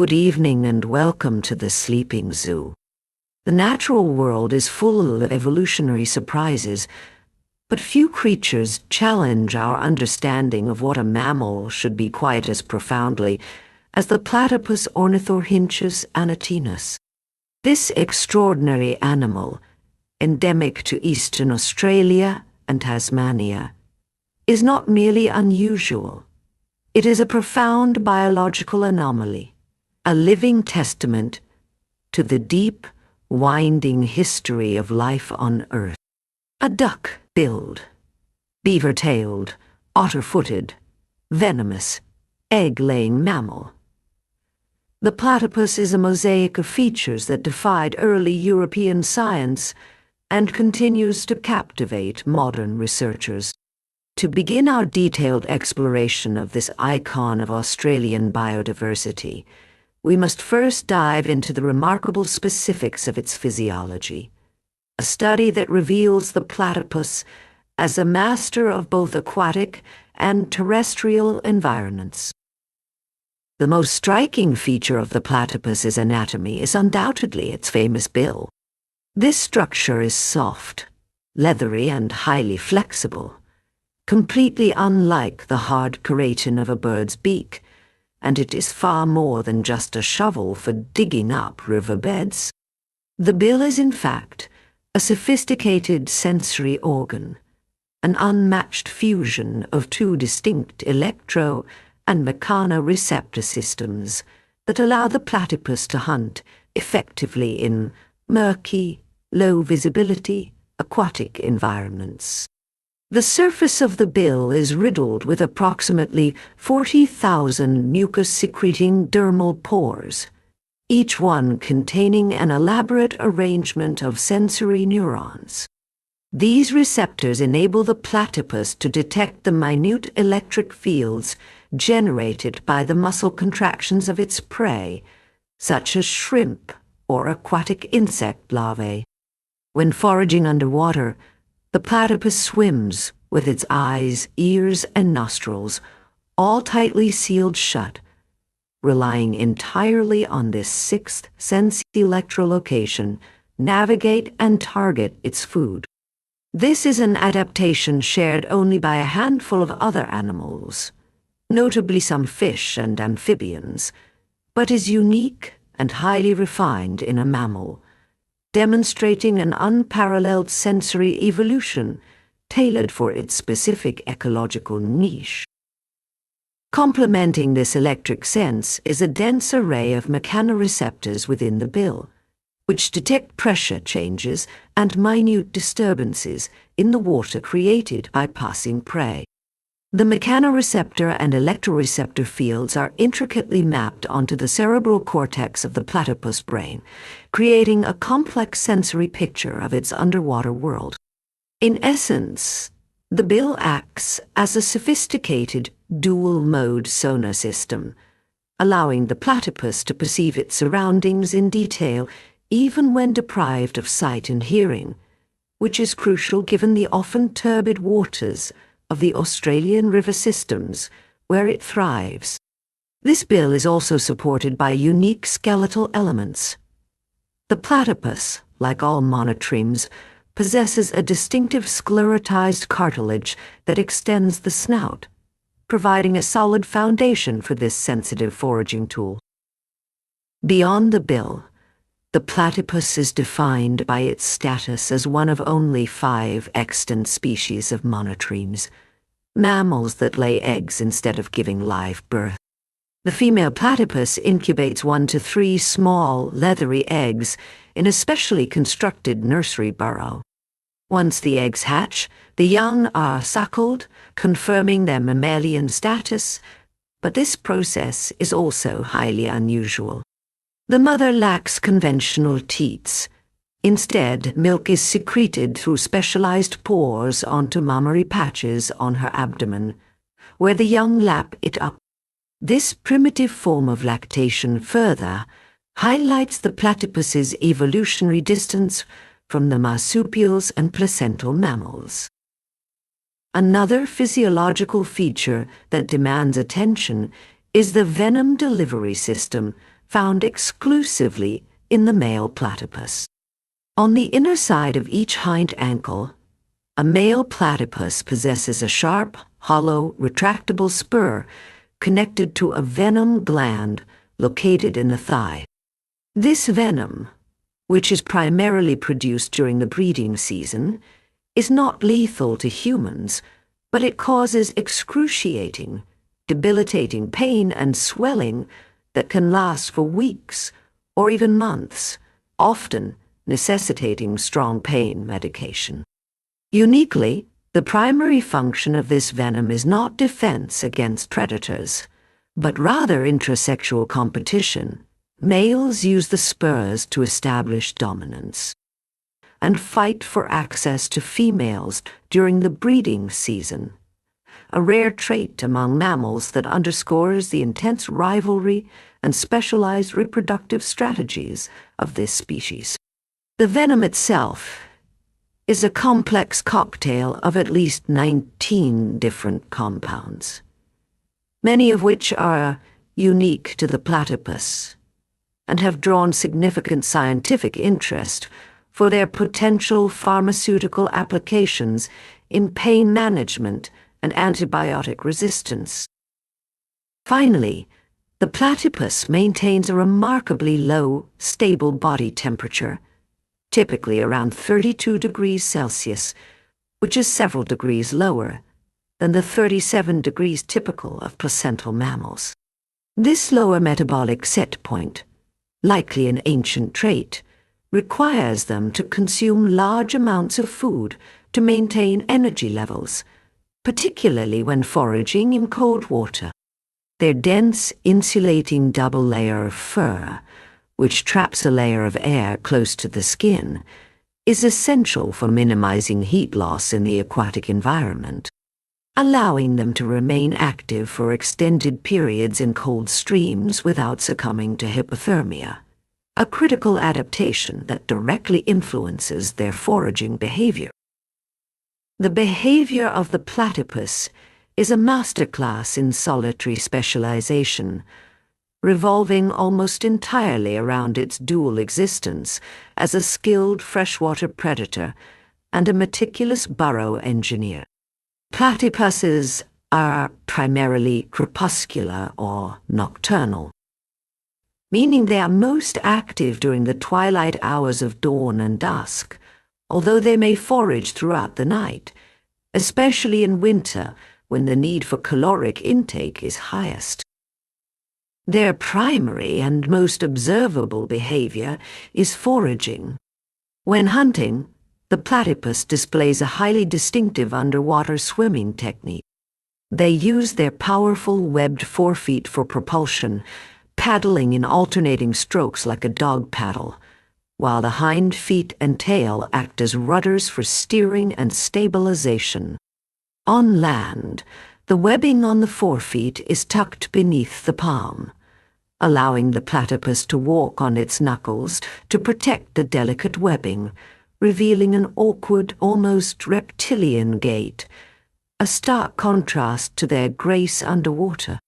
Good evening and welcome to the Sleeping Zoo. The natural world is full of evolutionary surprises, but few creatures challenge our understanding of what a mammal should be quite as profoundly as the platypus Ornithorhynchus anatinus. This extraordinary animal, endemic to eastern Australia and Tasmania, is not merely unusual. It is a profound biological anomaly, a living testament to the deep, winding history of life on Earth. A duck-billed, beaver-tailed, otter-footed, venomous, egg-laying mammal. The platypus is a mosaic of features that defied early European science and continues to captivate modern researchers. To begin our detailed exploration of this icon of Australian biodiversity, we must first dive into the remarkable specifics of its physiology, a study that reveals the platypus as a master of both aquatic and terrestrial environments. The most striking feature of the platypus's anatomy is undoubtedly its famous bill. This structure is soft, leathery, and highly flexible, completely unlike the hard keratin of a bird's beak, and it is far more than just a shovel for digging up riverbeds. The bill is, in fact, a sophisticated sensory organ, an unmatched fusion of two distinct electro- and mechanoreceptor systems that allow the platypus to hunt effectively in murky, low-visibility, aquatic environments. The surface of the bill is riddled with approximately 40,000 mucus-secreting dermal pores, each one containing an elaborate arrangement of sensory neurons. These receptors enable the platypus to detect the minute electric fields generated by the muscle contractions of its prey, such as shrimp or aquatic insect larvae. When foraging underwater, the platypus swims with its eyes, ears, and nostrils all tightly sealed shut, relying entirely on this sixth sense electrolocation, navigate and target its food. This is an adaptation shared only by a handful of other animals, notably some fish and amphibians, but is unique and highly refined in a mammal, demonstrating an unparalleled sensory evolution tailored for its specific ecological niche. Complementing this electric sense is a dense array of mechanoreceptors within the bill, which detect pressure changes and minute disturbances in the water created by passing prey. The mechanoreceptor and electroreceptor fields are intricately mapped onto the cerebral cortex of the platypus brain, creating a complex sensory picture of its underwater world. In essence, the bill acts as a sophisticated dual-mode sonar system, allowing the platypus to perceive its surroundings in detail even when deprived of sight and hearing, which is crucial given the often turbid waters of the Australian river systems where it thrives. This bill is also supported by unique skeletal elements. The platypus, like all monotremes, possesses a distinctive sclerotized cartilage that extends the snout, providing a solid foundation for this sensitive foraging tool. Beyond the bill, the platypus is defined by its status as one of only 5 extant species of monotremes, mammals that lay eggs instead of giving live birth. The female platypus incubates 1 to 3 small, leathery eggs in a specially constructed nursery burrow. Once the eggs hatch, the young are suckled, confirming their mammalian status, but this process is also highly unusual. The mother lacks conventional teats. Instead, milk is secreted through specialized pores onto mammary patches on her abdomen, where the young lap it up. This primitive form of lactation further highlights the platypus's evolutionary distance from the marsupials and placental mammals. Another physiological feature that demands attention is the venom delivery system found exclusively in the male platypus. On the inner side of each hind ankle, a male platypus possesses a sharp, hollow, retractable spur connected to a venom gland located in the thigh. This venom, which is primarily produced during the breeding season, is not lethal to humans, but it causes excruciating, debilitating pain and swelling that can last for weeks or even months, often necessitating strong pain medication. Uniquely, the primary function of this venom is not defense against predators, but rather intrasexual competition. Males use the spurs to establish dominance and fight for access to females during the breeding season, a rare trait among mammals that underscores the intense rivalry and specialized reproductive strategies of this species. The venom itself is a complex cocktail of at least 19 different compounds, many of which are unique to the platypus and have drawn significant scientific interest for their potential pharmaceutical applications in pain management and antibiotic resistance. Finally, the platypus maintains a remarkably low, stable body temperature, typically around 32 degrees Celsius, which is several degrees lower than the 37 degrees typical of placental mammals. This lower metabolic set point, likely an ancient trait, requires them to consume large amounts of food to maintain energy levels, particularly when foraging in cold water. Their dense, insulating double layer of fur, which traps a layer of air close to the skin, is essential for minimizing heat loss in the aquatic environment, allowing them to remain active for extended periods in cold streams without succumbing to hypothermia, a critical adaptation that directly influences their foraging behavior. The behavior of the platypus is a masterclass in solitary specialization, revolving almost entirely around its dual existence as a skilled freshwater predator and a meticulous burrow engineer. Platypuses are primarily crepuscular or nocturnal, meaning they are most active during the twilight hours of dawn and dusk, although they may forage throughout the night, especially in winter when the need for caloric intake is highest. Their primary and most observable behavior is foraging. When hunting, the platypus displays a highly distinctive underwater swimming technique. They use their powerful webbed forefeet for propulsion, paddling in alternating strokes like a dog paddle, while the hind feet and tail act as rudders for steering and stabilization. On land, the webbing on the forefeet is tucked beneath the palm, allowing the platypus to walk on its knuckles to protect the delicate webbing, revealing an awkward, almost reptilian gait, a stark contrast to their grace underwater.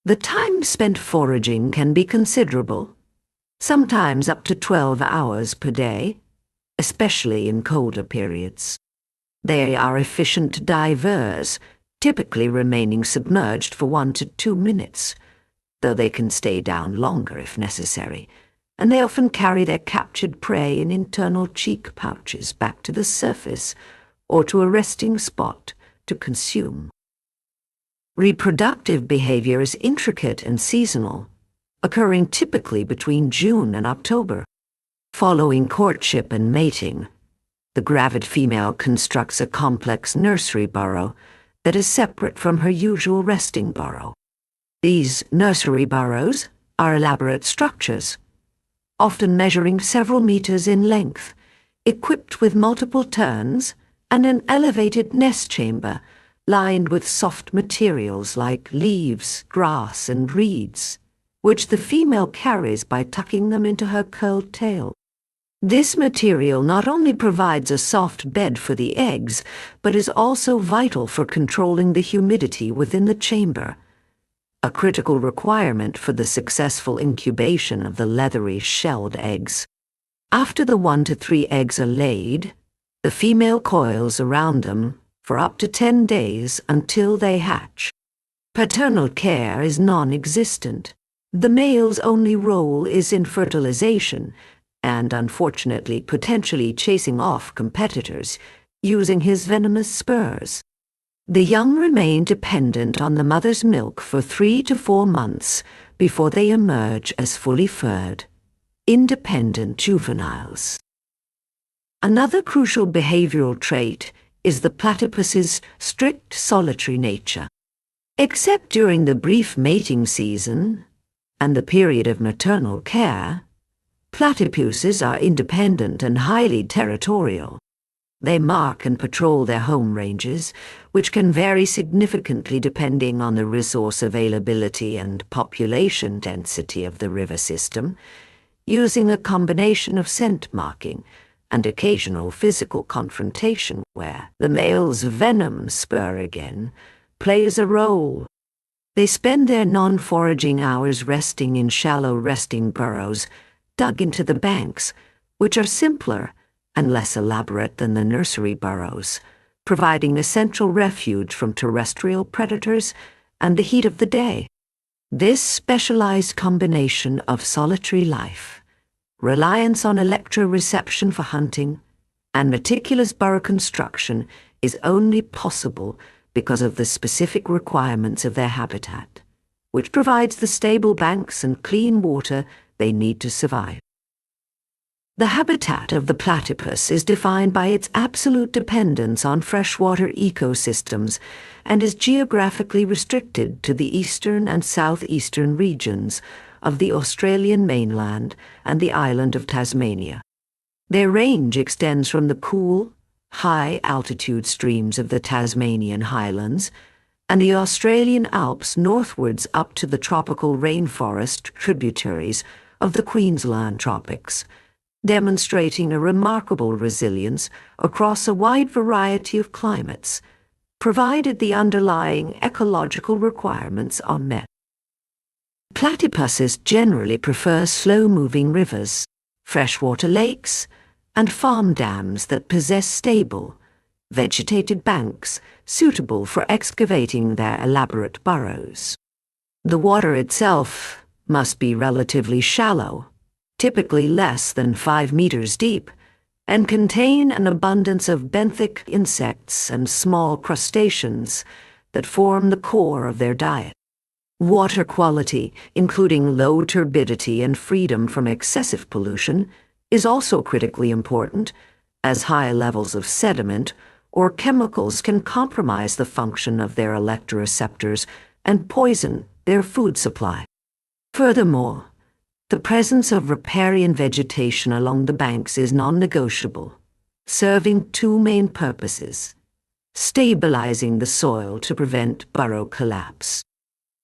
The time spent foraging can be considerable, sometimes up to 12 hours per day, especially in colder periods. They are efficient divers, typically remaining submerged for 1 to 2 minutes, though they can stay down longer if necessary, and they often carry their captured prey in internal cheek pouches back to the surface or to a resting spot to consume. Reproductive behavior is intricate and seasonal, occurring typically between June and October. Following courtship and mating, the gravid female constructs a complex nursery burrow that is separate from her usual resting burrow. These nursery burrows are elaborate structures, often measuring several meters in length, equipped with multiple turns and an elevated nest chamber lined with soft materials like leaves, grass, and reeds, which the female carries by tucking them into her curled tail. This material not only provides a soft bed for the eggs, but is also vital for controlling the humidity within the chamber, a critical requirement for the successful incubation of the leathery shelled eggs. After the 1 to 3 eggs are laid, the female coils around them for up to 10 days until they hatch. Paternal care is non-existent. The male's only role is in fertilization and, unfortunately, potentially chasing off competitors using his venomous spurs. The young remain dependent on the mother's milk for 3 to 4 months before they emerge as fully furred, independent juveniles. Another crucial behavioral trait is the platypus's strict solitary nature. Except during the brief mating season and the period of maternal care, platypuses are independent and highly territorial. They mark and patrol their home ranges, which can vary significantly depending on the resource availability and population density of the river system, using a combination of scent marking and occasional physical confrontation where the male's venom spur again plays a role. They spend their non-foraging hours resting in shallow resting burrows dug into the banks, which are simpler and less elaborate than the nursery burrows, providing essential refuge from terrestrial predators and the heat of the day. This specialized combination of solitary life, reliance on electroreception for hunting, and meticulous burrow construction is only possible because of the specific requirements of their habitat, which provides the stable banks and clean water they need to survive. The habitat of the platypus is defined by its absolute dependence on freshwater ecosystems and is geographically restricted to the eastern and southeastern regions of the Australian mainland and the island of Tasmania. Their range extends from the cool, high-altitude streams of the Tasmanian highlands and the Australian Alps northwards up to the tropical rainforest tributaries of the Queensland tropics, demonstrating a remarkable resilience across a wide variety of climates, provided the underlying ecological requirements are met. Platypuses generally prefer slow-moving rivers, freshwater lakes, and farm dams that possess stable, vegetated banks suitable for excavating their elaborate burrows. The water itself must be relatively shallow, typically less than 5 meters deep, and contain an abundance of benthic insects and small crustaceans that form the core of their diet. Water quality, including low turbidity and freedom from excessive pollution, is also critically important, as high levels of sediment or chemicals can compromise the function of their electroreceptors and poison their food supply. Furthermore, the presence of riparian vegetation along the banks is non-negotiable, serving 2 main purposes: stabilizing the soil to prevent burrow collapse,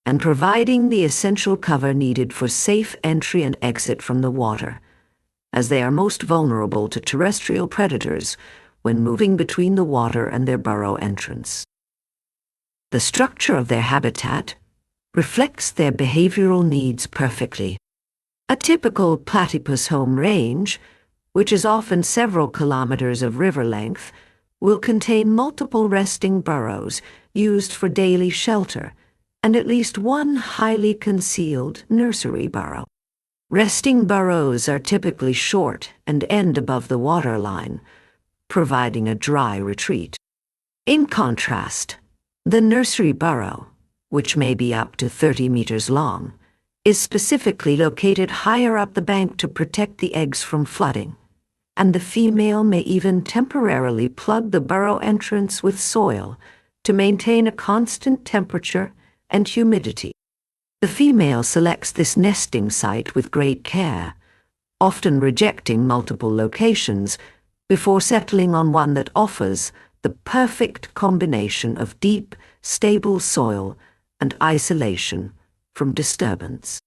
and providing the essential cover needed for safe entry and exit from the water, as they are most vulnerable to terrestrial predators when moving between the water and their burrow entrance. The structure of their habitat reflects their behavioral needs perfectly. A typical platypus home range, which is often several kilometers of river length, will contain multiple resting burrows used for daily shelter and at least one highly concealed nursery burrow. Resting burrows are typically short and end above the waterline, providing a dry retreat. In contrast, the nursery burrow, which may be up to 30 meters long, is specifically located higher up the bank to protect the eggs from flooding, and the female may even temporarily plug the burrow entrance with soil to maintain a constant temperature and humidity. The female selects this nesting site with great care, often rejecting multiple locations before settling on one that offers the perfect combination of deep, stable soil and isolation from disturbance.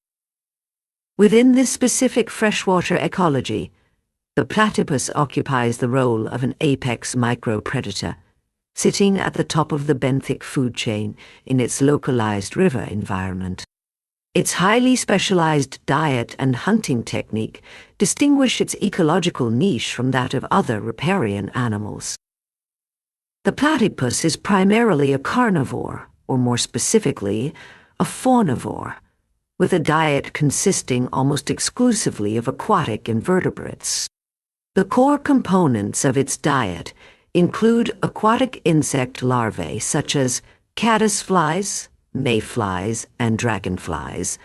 Within this specific freshwater ecology, the platypus occupies the role of an apex micropredator, sitting at the top of the benthic food chain in its localized river environment. Its highly specialized diet and hunting technique distinguish its ecological niche from that of other riparian animals. The platypus is primarily a carnivore, or more specifically, a faunivore, with a diet consisting almost exclusively of aquatic invertebrates. The core components of its diet include aquatic insect larvae such as caddisflies, mayflies, and dragonflies,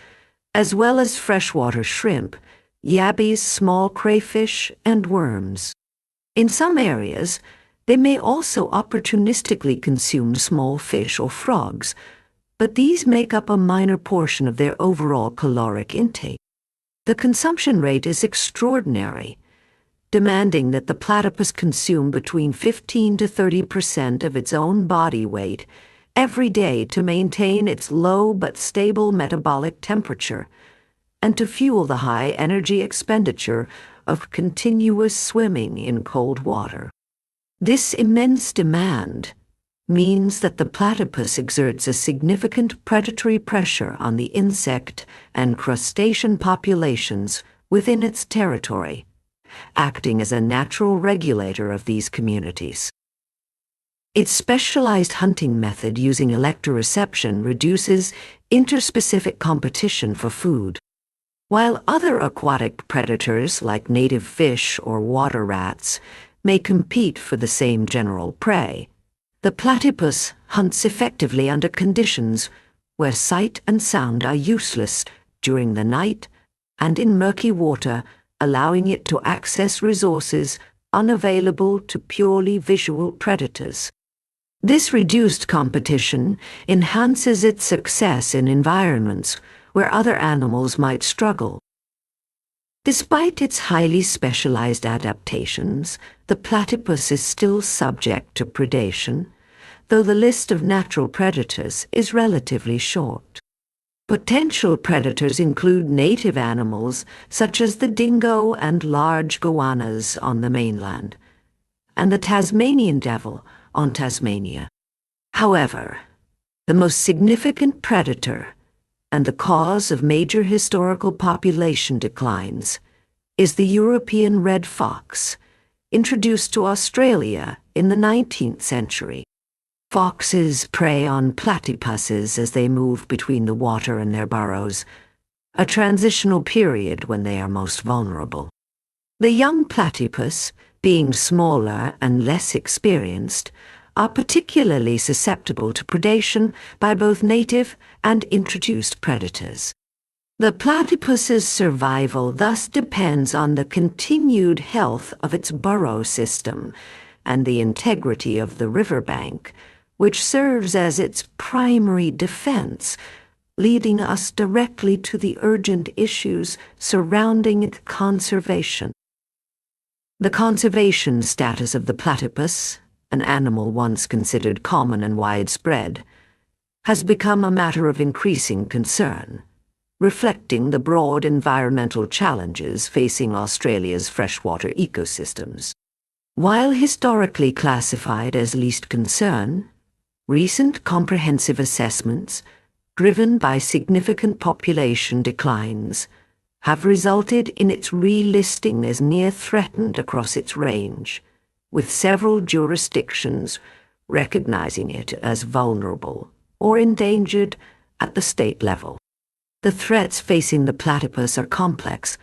as well as freshwater shrimp, yabbies, small crayfish, and worms. In some areas, they may also opportunistically consume small fish or frogs, but these make up a minor portion of their overall caloric intake. The consumption rate is extraordinary, demanding that the platypus consume between 15 to 30% of its own body weight every day to maintain its low but stable metabolic temperature and to fuel the high energy expenditure of continuous swimming in cold water. This immense demand means that the platypus exerts a significant predatory pressure on the insect and crustacean populations within its territory, acting as a natural regulator of these communities. Its specialized hunting method using electroreception reduces interspecific competition for food. While other aquatic predators like native fish or water rats may compete for the same general prey, the platypus hunts effectively under conditions where sight and sound are useless during the night and in murky water, allowing it to access resources unavailable to purely visual predators. This reduced competition enhances its success in environments where other animals might struggle. Despite its highly specialized adaptations, the platypus is still subject to predation, though the list of natural predators is relatively short. Potential predators include native animals such as the dingo and large goannas on the mainland, and the Tasmanian devil on Tasmania. However, the most significant predator and the cause of major historical population declines is the European red fox, introduced to Australia in the 19th century. Foxes prey on platypuses as they move between the water and their burrows, a transitional period when they are most vulnerable. The young platypus, being smaller and less experienced, are particularly susceptible to predation by both native and introduced predators. The platypus's survival thus depends on the continued health of its burrow system and the integrity of the riverbank, which serves as its primary defense, leading us directly to the urgent issues surrounding its conservation. The conservation status of the platypus, an animal once considered common and widespread, has become a matter of increasing concern, reflecting the broad environmental challenges facing Australia's freshwater ecosystems. While historically classified as least concern, recent comprehensive assessments, driven by significant population declines, have resulted in its relisting as near threatened across its range, with several jurisdictions recognizing it as vulnerable or endangered at the state level. The threats facing the platypus are complex,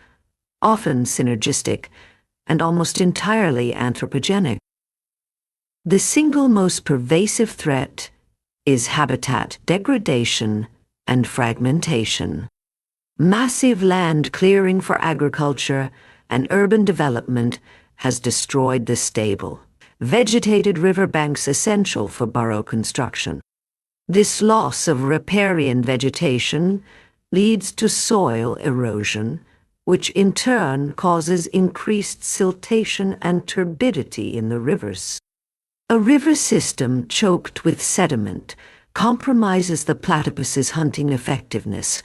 often synergistic, and almost entirely anthropogenic. The single most pervasive threat is habitat degradation and fragmentation. Massive land clearing for agriculture and urban development has destroyed the stable, vegetated riverbanks essential for burrow construction. This loss of riparian vegetation leads to soil erosion, which in turn causes increased siltation and turbidity in the rivers. A river system choked with sediment compromises the platypus's hunting effectiveness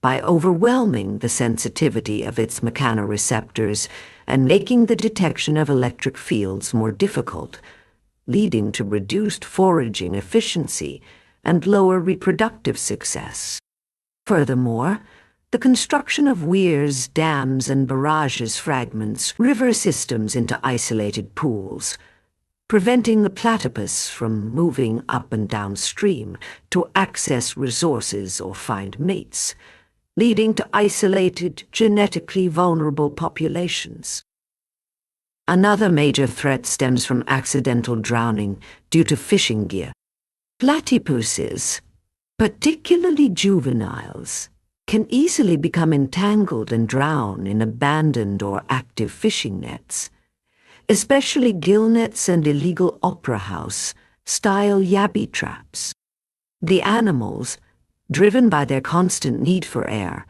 by overwhelming the sensitivity of its mechanoreceptors and making the detection of electric fields more difficult, leading to reduced foraging efficiency and lower reproductive success. Furthermore, the construction of weirs, dams, and barrages fragments river systems into isolated pools, preventing the platypus from moving up and downstream to access resources or find mates, leading to isolated, genetically vulnerable populations. Another major threat stems from accidental drowning due to fishing gear. Platypuses, particularly juveniles, can easily become entangled and drown in abandoned or active fishing nets, especially gill nets and illegal opera house-style yabby traps. The animals, driven by their constant need for air,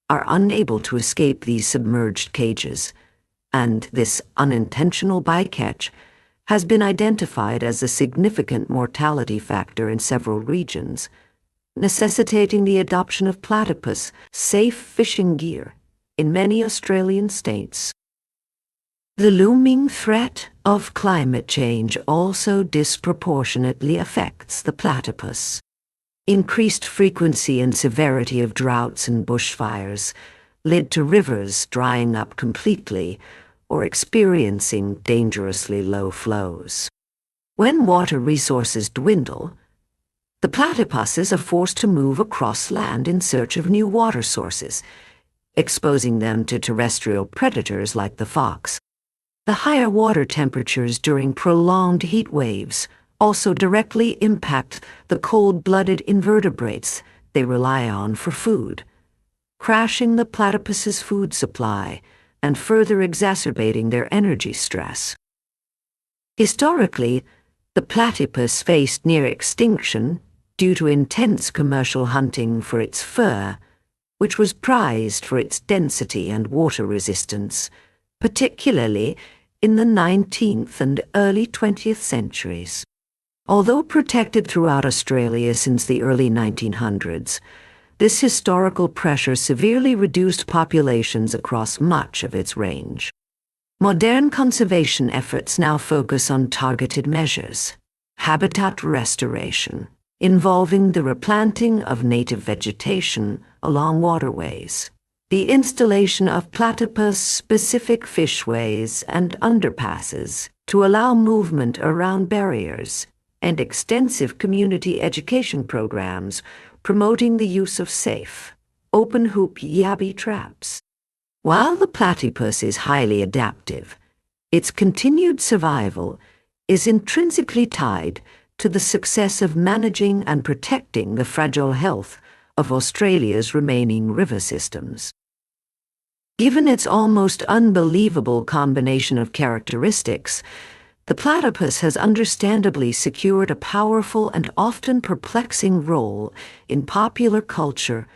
are unable to escape these submerged cages, and this unintentional bycatch has been identified as a significant mortality factor in several regions, necessitating the adoption of platypus-safe fishing gear in many Australian states. The looming threat of climate change also disproportionately affects the platypus. Increased frequency and severity of droughts and bushfires led to rivers drying up completely or experiencing dangerously low flows. When water resources dwindle, the platypuses are forced to move across land in search of new water sources, exposing them to terrestrial predators like the fox. The higher water temperatures during prolonged heat waves also directly impact the cold-blooded invertebrates they rely on for food, crashing the platypus's food supply and further exacerbating their energy stress. Historically, the platypus faced near extinction due to intense commercial hunting for its fur, which was prized for its density and water resistance, particularly in the 19th and early 20th centuries. Although protected throughout Australia since the early 1900s, this historical pressure severely reduced populations across much of its range. Modern conservation efforts now focus on targeted measures, habitat restoration, involving the replanting of native vegetation along waterways, the installation of platypus-specific fishways and underpasses to allow movement around barriers, and extensive community education programs promoting the use of safe, open-hoop yabby traps. While the platypus is highly adaptive, its continued survival is intrinsically tied to the success of managing and protecting the fragile health of Australia's remaining river systems. Given its almost unbelievable combination of characteristics, the platypus has understandably secured a powerful and often perplexing role in popular culture,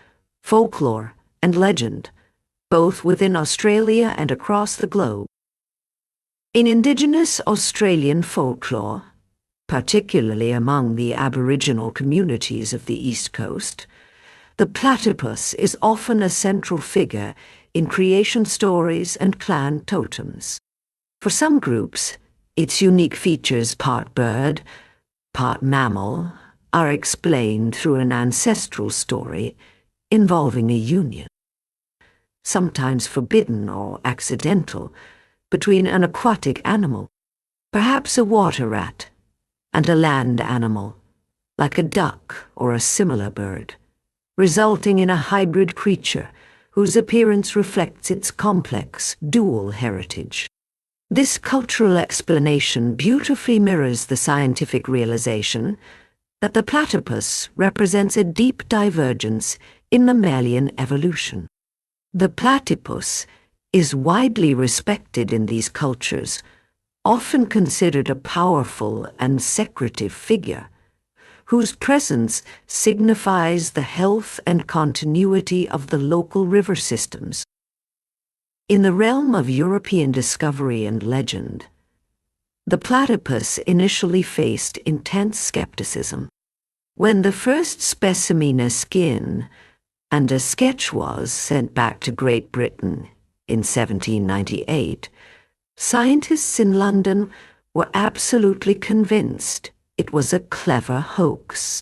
folklore, and legend, both within Australia and across the globe. In Indigenous Australian folklore, particularly among the Aboriginal communities of the East Coast, the platypus is often a central figure in creation stories and clan totems. For some groups, its unique features, part bird, part mammal, are explained through an ancestral story involving a union, sometimes forbidden or accidental, between an aquatic animal, perhaps a water rat, and a land animal, like a duck or a similar bird, resulting in a hybrid creature whose appearance reflects its complex, dual heritage. This cultural explanation beautifully mirrors the scientific realization that the platypus represents a deep divergence in mammalian evolution. The platypus is widely respected in these cultures, often considered a powerful and secretive figure, whose presence signifies the health and continuity of the local river systems. In the realm of European discovery and legend, the platypus initially faced intense skepticism. When the first specimena skin and a sketch was sent back to Great Britain in 1798, scientists in London were absolutely convinced it was a clever hoax.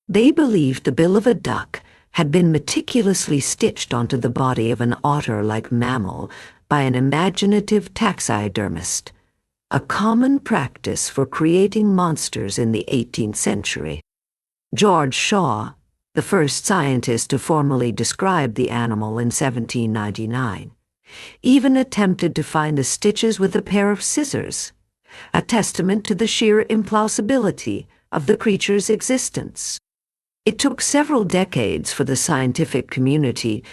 They believed the bill of a duck had been meticulously stitched onto the body of an otter-like mammal by an imaginative taxidermist, a common practice for creating monsters in the 18th century. George Shaw, the first scientist to formally describe the animal in 1799, even attempted to find the stitches with a pair of scissors, a testament to the sheer implausibility of the creature's existence. It took several decades for the scientific community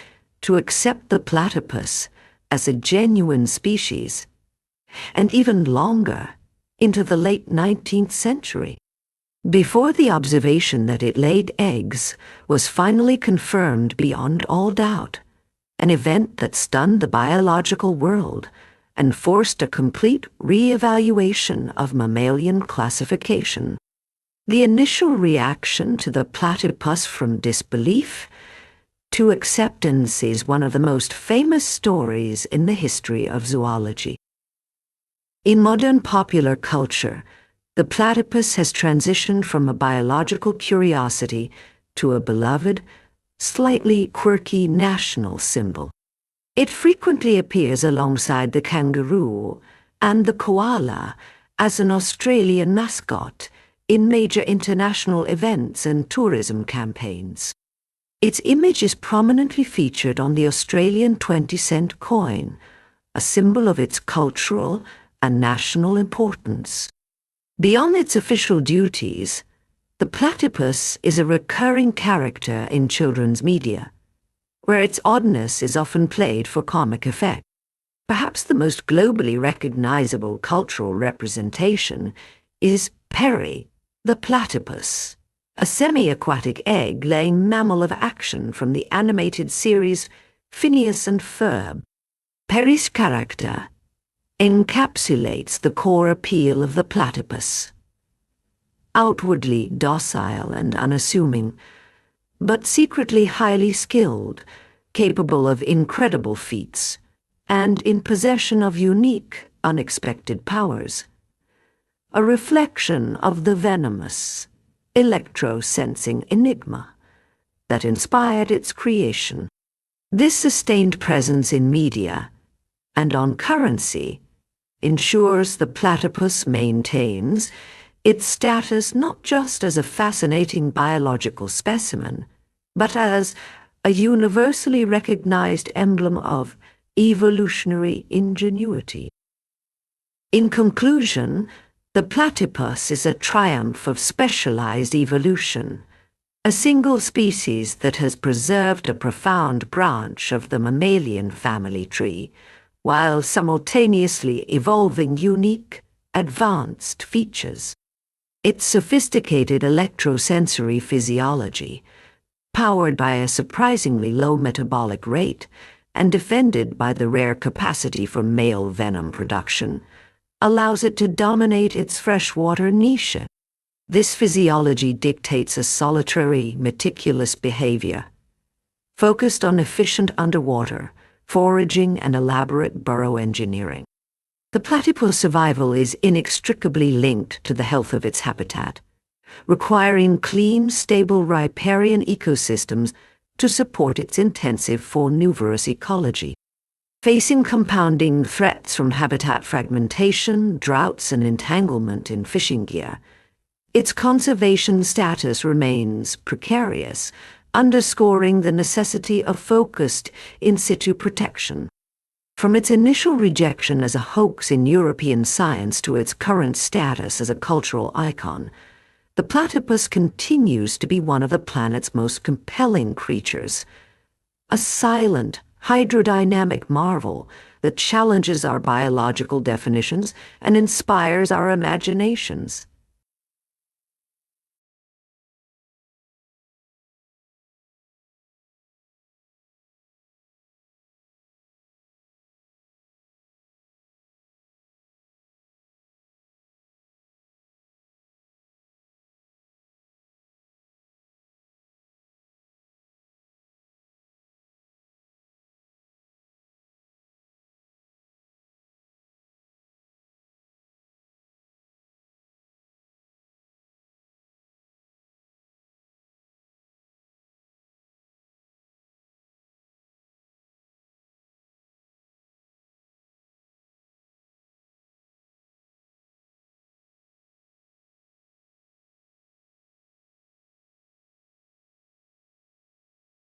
to accept the platypus as a genuine species, and even longer, into the late 19th century, before the observation that it laid eggs was finally confirmed beyond all doubt, an event that stunned the biological world and forced a complete re-evaluation of mammalian classification. The initial reaction to the platypus from disbelief to acceptance is one of the most famous stories in the history of zoology. In modern popular culture, the platypus has transitioned from a biological curiosity to a beloved, slightly quirky national symbol. It frequently appears alongside the kangaroo and the koala as an Australian mascot in major international events and tourism campaigns. Its image is prominently featured on the Australian 20-cent coin, a symbol of its cultural and national importance. Beyond its official duties, the platypus is a recurring character in children's media, where its oddness is often played for comic effect. Perhaps the most globally recognizable cultural representation is Perry, the platypus, a semi-aquatic egg-laying mammal of action from the animated series Phineas and Ferb. Perry's character encapsulates the core appeal of the platypus. Outwardly docile and unassuming, but secretly highly skilled, capable of incredible feats, and in possession of unique, unexpected powers. A reflection of the venomous, electro-sensing enigma that inspired its creation. This sustained presence in media and on currency ensures the platypus maintains its status not just as a fascinating biological specimen, but as a universally recognized emblem of evolutionary ingenuity. In conclusion, the platypus is a triumph of specialized evolution, a single species that has preserved a profound branch of the mammalian family tree, while simultaneously evolving unique, advanced features. Its sophisticated electrosensory physiology, powered by a surprisingly low metabolic rate and defended by the rare capacity for male venom production, allows it to dominate its freshwater niche. This physiology dictates a solitary, meticulous behavior, focused on efficient underwater, foraging, and elaborate burrow engineering. The platypus survival is inextricably linked to the health of its habitat, requiring clean, stable riparian ecosystems to support its intensive fornivorous ecology. Facing compounding threats from habitat fragmentation, droughts, and entanglement in fishing gear, its conservation status remains precarious, underscoring the necessity of focused in situ protection. From its initial rejection as a hoax in European science to its current status as a cultural icon, the platypus continues to be one of the planet's most compelling creatures, a silent, hydrodynamic marvel that challenges our biological definitions and inspires our imaginations.